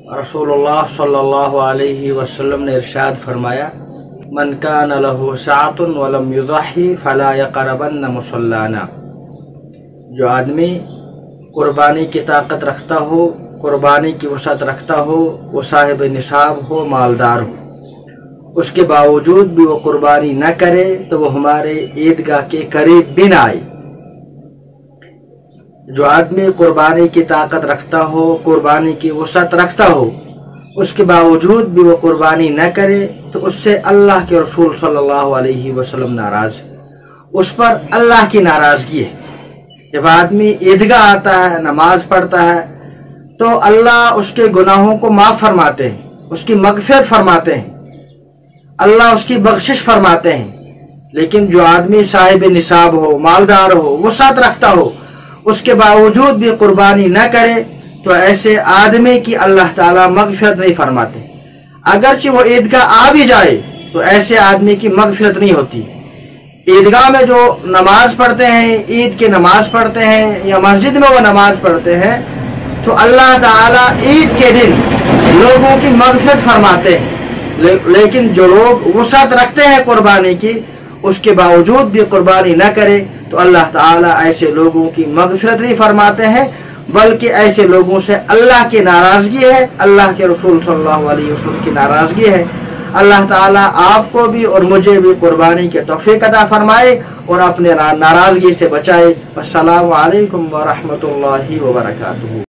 रसूलुल्लाह सल्लल्लाहु अलैहि वसल्लम ने इरशाद फरमाया, मन कान लहु साअतुन वलम युज़ही फला यक़रबन्न मुसल्लाना। जो आदमी कुर्बानी की ताकत रखता हो, कुर्बानी की वसअत रखता हो, वो साहिब निसाब हो, मालदार हो, उसके बावजूद भी वो कुर्बानी न करे तो वो हमारे ईदगाह के करीब भी ना आए। जो आदमी कुर्बानी की ताकत रखता हो, कुर्बानी की वसअत रखता हो, उसके बावजूद भी वो कुर्बानी न करे तो उससे अल्लाह के रसूल सल्लल्लाहु अलैहि वसल्लम नाराज, उस पर अल्लाह की नाराजगी है। जब आदमी ईदगाह आता है, नमाज पढ़ता है, तो अल्लाह उसके गुनाहों को माफ फरमाते हैं, उसकी मगफिरत फरमाते हैं, अल्लाह उसकी बख्शिश फरमाते हैं। लेकिन जो आदमी साहिब निसाब हो, मालदार हो, वसअत रखता हो, उसके बावजूद भी कुर्बानी न करे तो ऐसे आदमी की अल्लाह ताला मगफिरत नहीं फरमाते। अगरचे वो ईदगाह आ भी जाए तो ऐसे आदमी की मगफिरत नहीं होती। ईदगाह में जो नमाज पढ़ते हैं, ईद की नमाज पढ़ते हैं या मस्जिद में वो नमाज पढ़ते हैं, तो अल्लाह ताला ईद के दिन लोगों की मगफिरत फरमाते हैं। लेकिन जो लोग वसअत रखते हैं कुर्बानी की, उसके बावजूद भी कुर्बानी न करे तो अल्लाह ताला ऐसे लोगों की मगफिरत नहीं फरमाते हैं, बल्कि ऐसे लोगों से अल्लाह की नाराजगी है, अल्लाह के रसूल सल्लल्लाहु अलैहि वसल्लम की नाराजगी है। अल्लाह ताला आपको भी और मुझे भी कुर्बानी के तौफीक अता फरमाए और अपने नाराजगी से बचाए। अस्सलामु अलैकुम व रहमतुल्लाहि व बरकातुहू।